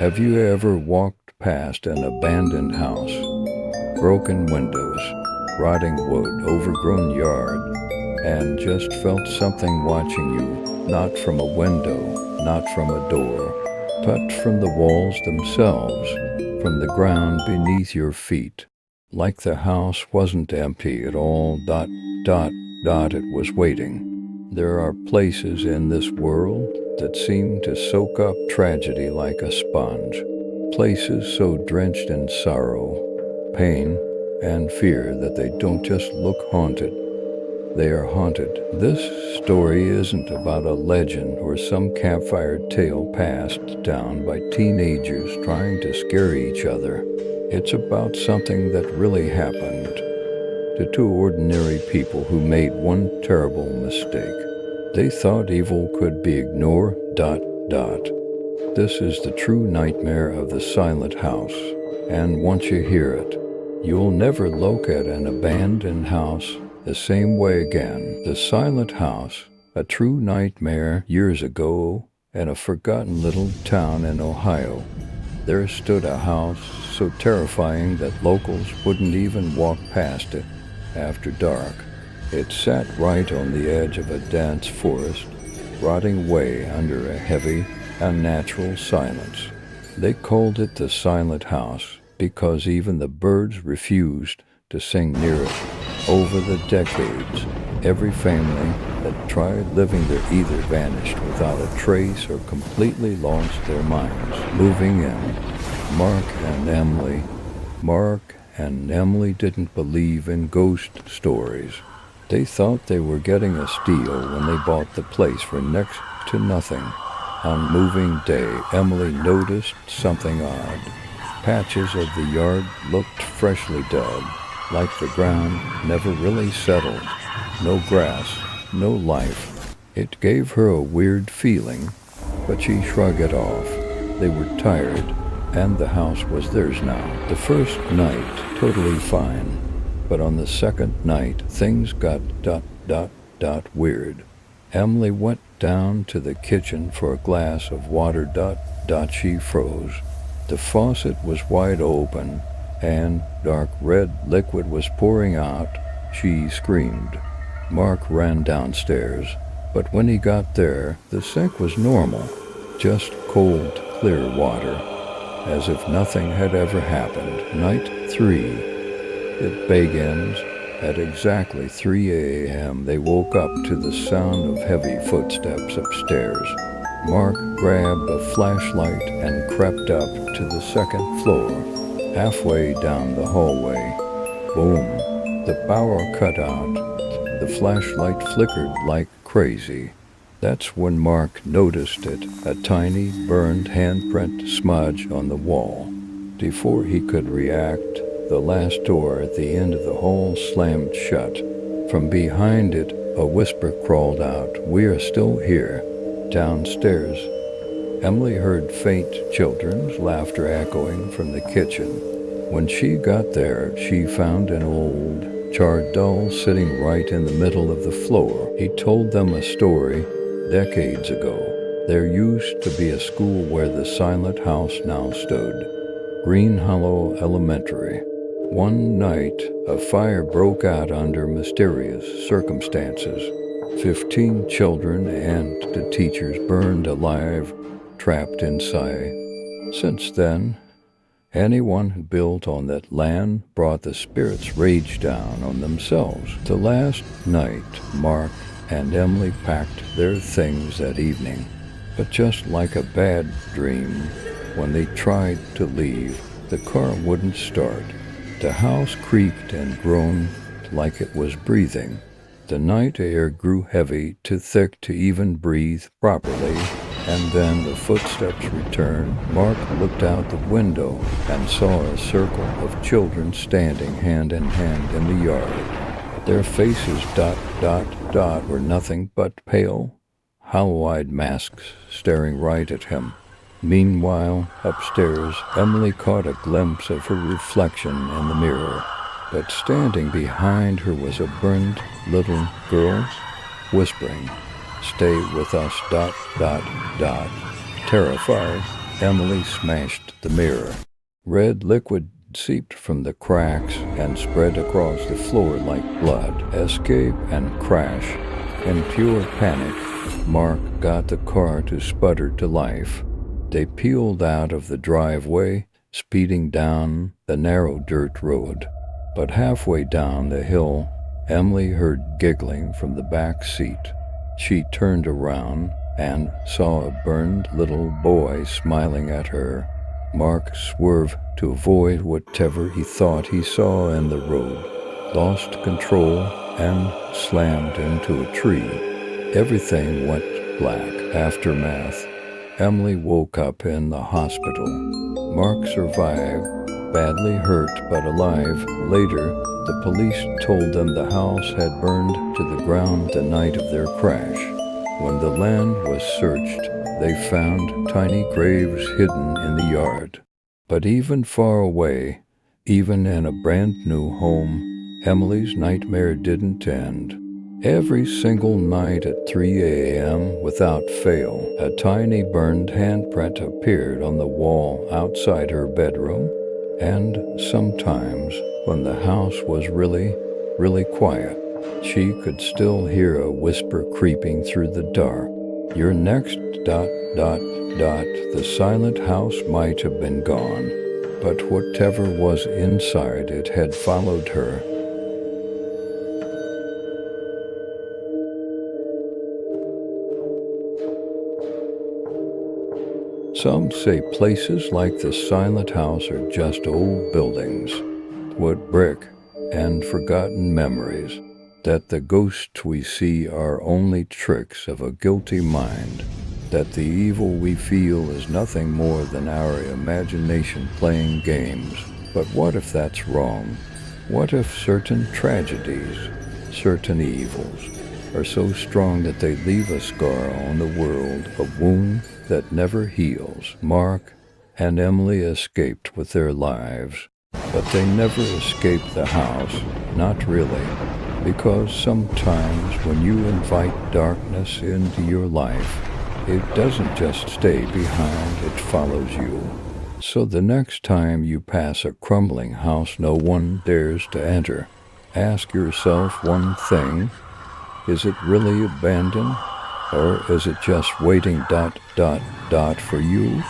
Have you ever walked past an abandoned house? Broken windows, rotting wood, overgrown yard, and just felt something watching you, not from a window, not from a door, but from the walls themselves, from the ground beneath your feet. Like the house wasn't empty at all, it was waiting. There are places in this world that seem to soak up tragedy like a sponge. Places so drenched in sorrow, pain, and fear that they don't just look haunted. They are haunted. This story isn't about a legend or some campfire tale passed down by teenagers trying to scare each other. It's about something that really happened to two ordinary people who made one terrible mistake. They thought evil could be ignored. This is the true nightmare of the silent house, and once you hear it, you'll never look at an abandoned house the same way again. The Silent House, a true nightmare. Years ago, in a forgotten little town in Ohio, there stood a house so terrifying that locals wouldn't even walk past it after dark. It sat right on the edge of a dense forest, rotting away under a heavy, unnatural silence. They called it the Silent House because even the birds refused to sing near it. Over the decades, every family that tried living there either vanished without a trace or completely lost their minds. Moving in, Mark and Emily didn't believe in ghost stories. They thought they were getting a steal when they bought the place for next to nothing. On moving day, Emily noticed something odd. Patches of the yard looked freshly dug, like the ground never really settled. No grass, no life. It gave her a weird feeling, but she shrugged it off. They were tired, and the house was theirs now. The first night, totally fine. But on the second night, things got weird. Emily went down to the kitchen for a glass of water. She froze. The faucet was wide open, and dark red liquid was pouring out. She screamed. Mark ran downstairs, but when he got there, the sink was normal, just cold, clear water, as if nothing had ever happened. Night 3. It begins at exactly 3 a.m. They woke up to the sound of heavy footsteps upstairs. Mark grabbed a flashlight and crept up to the second floor. Halfway down the hallway, boom, the power cut out. The flashlight flickered like crazy. That's when Mark noticed it, a tiny burned handprint smudge on the wall. Before he could react, the last door at the end of the hall slammed shut. From behind it, a whisper crawled out, "We're still here." Downstairs, Emily heard faint children's laughter echoing from the kitchen. When she got there, she found an old, charred doll sitting right in the middle of the floor. He told them a story decades ago. There used to be a school where the silent house now stood, Green Hollow Elementary. One night, a fire broke out under mysterious circumstances. 15 children and the teachers burned alive, trapped inside. Since then, anyone who built on that land brought the spirit's rage down on themselves. The last night, Mark and Emily packed their things that evening. But just like a bad dream, when they tried to leave, the car wouldn't start. The house creaked and groaned like it was breathing. The night air grew heavy, too thick to even breathe properly, and then the footsteps returned. Mark looked out the window and saw a circle of children standing hand in hand in the yard. Their faces were nothing but pale, hollow-eyed masks staring right at him. Meanwhile, upstairs, Emily caught a glimpse of her reflection in the mirror, but standing behind her was a burned little girl, whispering, "Stay with us, Terrified, Emily smashed the mirror. Red liquid seeped from the cracks and spread across the floor like blood. Escape and crash. In pure panic, Mark got the car to sputter to life. They peeled out of the driveway, speeding down the narrow dirt road. But halfway down the hill, Emily heard giggling from the back seat. She turned around and saw a burned little boy smiling at her. Mark swerved to avoid whatever he thought he saw in the road, lost control, and slammed into a tree. Everything went black. Aftermath. Emily woke up in the hospital. Mark survived, badly hurt but alive. Later, the police told them the house had burned to the ground the night of their crash. When the land was searched, they found tiny graves hidden in the yard. But even far away, even in a brand new home, Emily's nightmare didn't end. Every single night at 3 a.m. without fail, a tiny burned handprint appeared on the wall outside her bedroom. And sometimes, when the house was really quiet, she could still hear a whisper creeping through the dark. Your next ... The silent house might have been gone, but whatever was inside it had followed her. Some say places like the silent house are just old buildings, wood, brick, and forgotten memories, that the ghosts we see are only tricks of a guilty mind, that the evil we feel is nothing more than our imagination playing games. But what if that's wrong? What if certain tragedies, certain evils, are so strong that they leave a scar on the world, a wound that never heals? Mark and Emily escaped with their lives, but they never escaped the house, not really, because sometimes when you invite darkness into your life, it doesn't just stay behind, it follows you. So the next time you pass a crumbling house no one dares to enter, ask yourself one thing: is it really abandoned? Or is it just waiting ... for you?